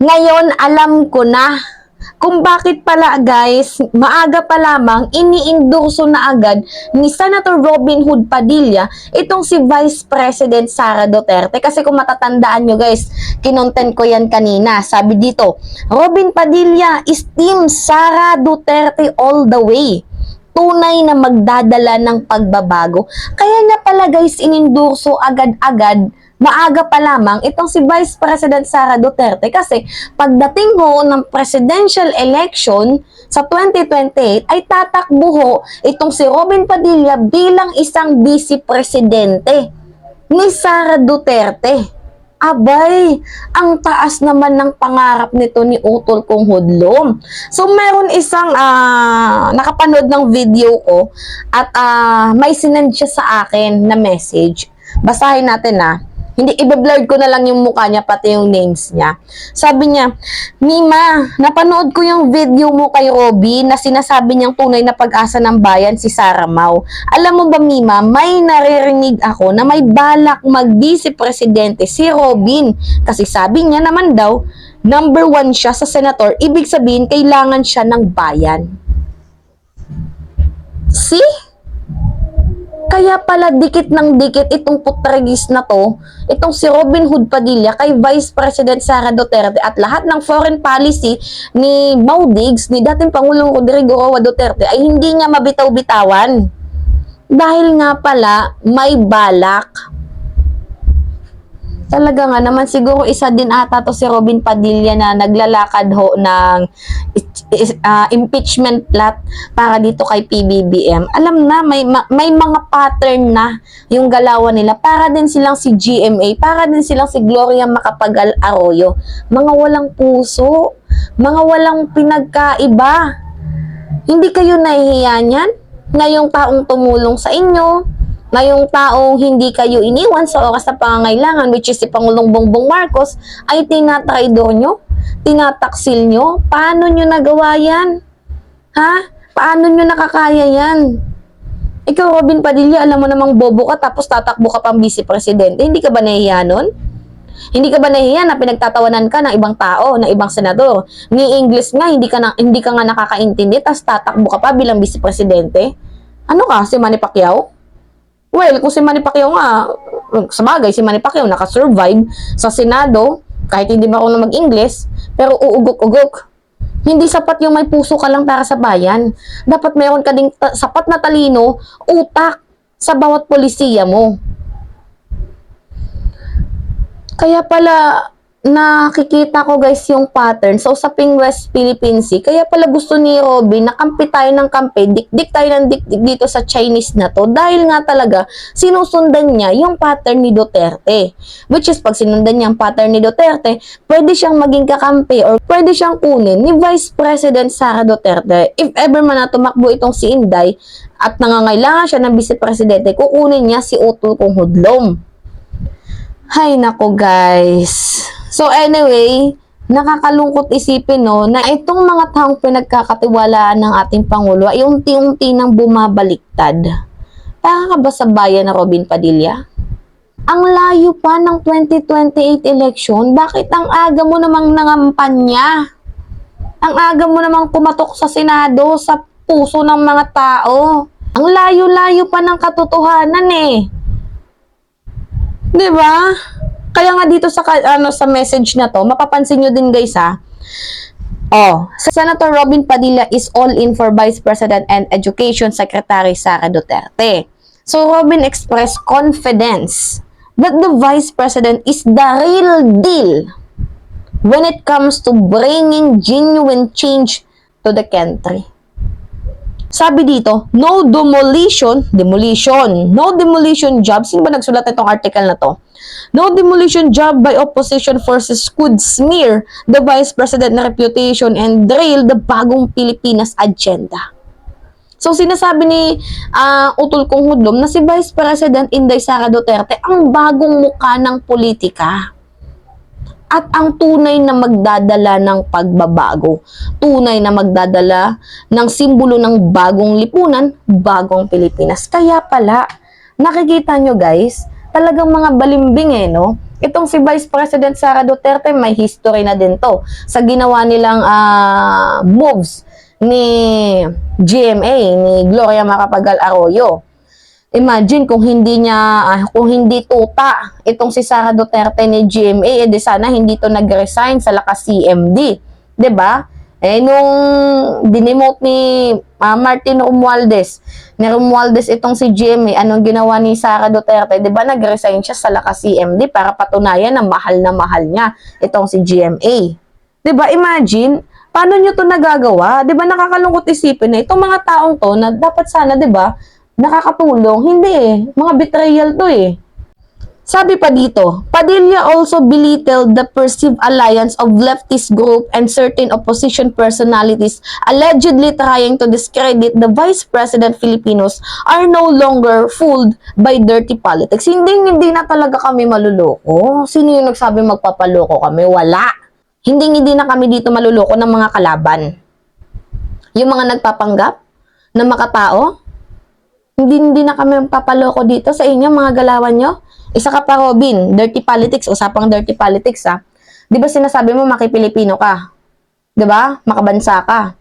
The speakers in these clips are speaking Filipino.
Ngayon, alam ko na kung bakit pala guys, maaga pa lamang iniindurso na agad ni Senator Robin Hood Padilla itong si Vice President Sara Duterte. Kasi kung matatandaan nyo guys, kinontent ko yan kanina. Sabi dito, Robin Padilla is Team Sara Duterte all the way. Tunay na magdadala ng pagbabago. Kaya niya pala guys inindurso agad-agad, maaga pa lamang itong si Vice President Sara Duterte kasi pagdating ho ng presidential election sa 2028 ay tatakbo ho itong si Robin Padilla bilang isang vice presidente ni Sara Duterte. Abay, ang taas naman ng pangarap nito ni Utol kong Hudlom. So, meron isang nakapanood ng video ko at may sinend siya sa akin na message. Basahin natin Hindi, i-blur ko na lang yung mukha niya, pati yung names niya. Sabi niya, Mima, napanood ko yung video mo kay Robin na sinasabi niyang tunay na pag-asa ng bayan si Sara Mau. Alam mo ba, Mima, may naririnig ako na may balak mag-vice presidente si Robin. Kasi sabi niya naman daw, number 1 siya sa senator, ibig sabihin, kailangan siya ng bayan. See? Kaya pala dikit ng dikit itong putragis na to, itong si Robin Hood Padilla kay Vice President Sara Duterte at lahat ng foreign policy ni Mau Diggs, ni dating Pangulong Rodrigo Roa Duterte ay hindi niya mabitaw-bitawan. Dahil nga pala may balak. Talaga nga naman siguro isa din ata to si Robin Padilla na naglalakad ho ng impeachment plot para dito kay PBBM. Alam na, may mga pattern na yung galawan nila para din silang si GMA, para din silang si Gloria Macapagal Arroyo. Mga walang puso, mga walang pinagkaiba. Hindi kayo nahihiya niyan? Na yung taong tumulong sa inyo, na yung taong hindi kayo iniwan sa oras na pangangailangan, which is si Pangulong Bongbong Marcos, ay tinatraidor nyo? Tinataksil nyo? Paano nyo nagawa yan? Ha? Paano nyo nakakaya yan? Ikaw, Robin Padilla, alam mo namang bobo ka tapos tatakbo ka pang vice presidente. Hindi ka ba nahihiya nun? Hindi ka ba nahihiya na pinagtatawanan ka ng ibang tao, ng ibang senador? Ni English nga, hindi ka nga nakakaintindi tapos tatakbo ka pa bilang vice presidente? Ano ka? Si Manny Pacquiao? Well, kung si Manny Pacquiao nga, sa bagay, si Manny Pacquiao nakasurvive sa Senado, kahit hindi marunong mag-English, pero uugok-ugok. Hindi sapat yung may puso ka lang para sa bayan. Dapat mayroon ka ding sapat na talino, utak sa bawat polisiya mo. Kaya pala, nakikita ko guys yung pattern sa usaping West Philippine Sea. Kaya pala gusto ni Robin na kampi tayo ng kampi, dikdik tayo ng dikdik dito sa Chinese na to. Dahil nga talaga, sinusundan niya yung pattern ni Duterte. Which is, pag sinundan niya ang pattern ni Duterte, pwede siyang maging kakampi or pwede siyang kunin ni Vice President Sara Duterte. If ever man na tumakbo itong si Inday at nangangailangan siya ng Vice Presidente, kukunin niya si Utol kong Hudlom. Hay nako guys. So anyway, nakakalungkot isipin na itong mga taong pinagkakatiwalaan ng ating Pangulo ay unti-unti nang bumabaliktad. Para ka ba sa bayan na Robin Padilla? Ang layo pa ng 2028 election, bakit ang aga mo namang nangampanya? Ang aga mo namang pumatok sa Senado, sa puso ng mga tao. Ang layo-layo pa ng katotohanan Diba? Kaya nga dito sa message na to, mapapansin nyo din guys Senator Robin Padilla is all in for Vice President and Education Secretary Sara Duterte. So Robin expressed confidence that the Vice President is the real deal when it comes to bringing genuine change to the country. Sabi dito, no demolition job. Sino ba nagsulat itong article na to? No demolition job by opposition forces could smear the Vice President na reputation and derail the bagong Pilipinas agenda. So, sinasabi ni Utol kong Hudlom na si Vice President Inday Sara Duterte ang bagong mukha ng politika. At ang tunay na magdadala ng pagbabago. Tunay na magdadala ng simbolo ng bagong lipunan, bagong Pilipinas. Kaya pala, nakikita nyo guys, talagang mga balimbing Itong si Vice President Sara Duterte, may history na din to sa ginawa nilang moves ni GMA, ni Gloria Macapagal Arroyo. Imagine kung kung hindi tuta itong si Sara Duterte ni GMA, edi sana hindi to nag-resign sa lakas CMD. 'Di ba? Nung dinemote ni Martin Romualdez, itong si GMA, anong ginawa ni Sara Duterte? 'Di ba nag-resign siya sa lakas CMD para patunayan na mahal niya itong si GMA. 'Di ba? Imagine, paano niyo to nagagawa? 'Di ba nakakalungkot isipin na itong mga taong to na dapat sana, 'di ba, nakakatulong, hindi mga betrayal to Sabi pa dito, Padilla also belittled the perceived alliance of leftist group and certain opposition personalities allegedly trying to discredit the Vice President. Filipinos are no longer fooled by dirty politics. Hindi na talaga kami maluloko. Sino yung nagsabi magpapaloko kami? Wala. Hindi na kami dito maluloko ng mga kalaban. Yung mga nagpapanggap na makatao, hindi na kami papaloko dito sa inyo, mga galawan nyo. Isa ka pa, Robin, dirty politics, usapang dirty politics Di ba sinasabi mo makipilipino ka? Di ba? Makabansa ka.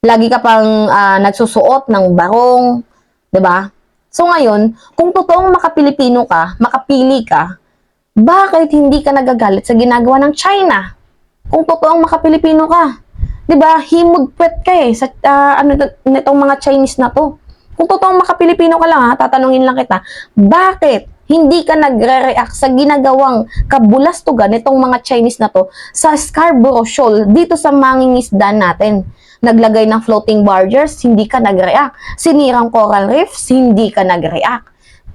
Lagi ka pang nagsusuot ng barong. Di ba? So ngayon, kung totoong makapilipino ka, makapili ka, bakit hindi ka nagagalit sa ginagawa ng China? Kung totoong makapilipino ka. Di ba? Himugpwet ka sa nitong mga Chinese na to. Kung totoong makapilipino ka lang tatanungin lang kita, bakit hindi ka nagre-react sa ginagawang kabulastugan nitong mga Chinese na to sa Scarborough Shoal dito sa mangingisda natin? Naglagay ng floating barriers, hindi ka nag-react. Sinirang coral reefs, hindi ka nag-react.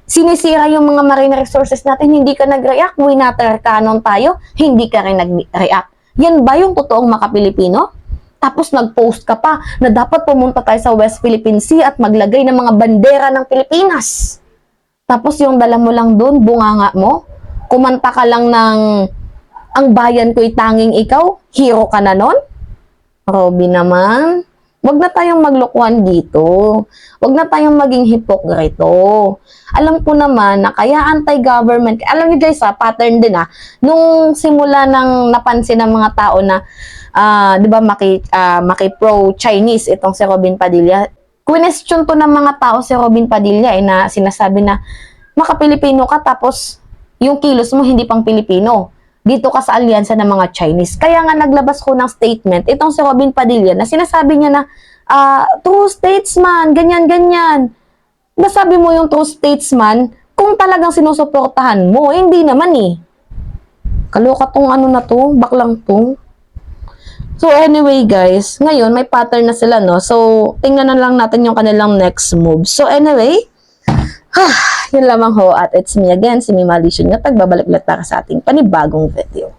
Sinisira yung mga marine resources natin, hindi ka nag-react. Winater cannon tayo, hindi ka rin nag-react. Yan ba yung totoong makapilipino? Tapos nag-post ka pa na dapat pumunta tayo sa West Philippine Sea at maglagay ng mga bandera ng Pilipinas. Tapos yung dala mo lang dun, bunganga mo, kumanta ka lang ng "Ang bayan ko'y tanging ikaw", hero ka na nun? Robby naman, wag na tayong maglokohan dito. Wag na tayong maging hipokrito. Alam ko naman na kaya anti-government, alam niyo guys pattern din nung simula nang napansin ng mga tao na di ba maki-pro-Chinese itong si Robin Padilla. Question to ng mga tao si Robin Padilla na sinasabi na makapilipino ka tapos yung kilos mo hindi pang Pilipino. Dito ka sa alyansa ng mga Chinese. Kaya nga naglabas ko ng statement itong si Robin Padilla na sinasabi niya na true statesman, ganyan-ganyan. Nasabi mo yung true statesman kung talagang sinusuportahan mo. Hindi naman Kaloka tong na to, baklang to. So anyway guys, ngayon may pattern na sila So tingnan na lang natin yung kanilang next move. So anyway, yun lamang ho at it's me again, si Mima Alicia, tagbabalik ulit para sa ating panibagong video.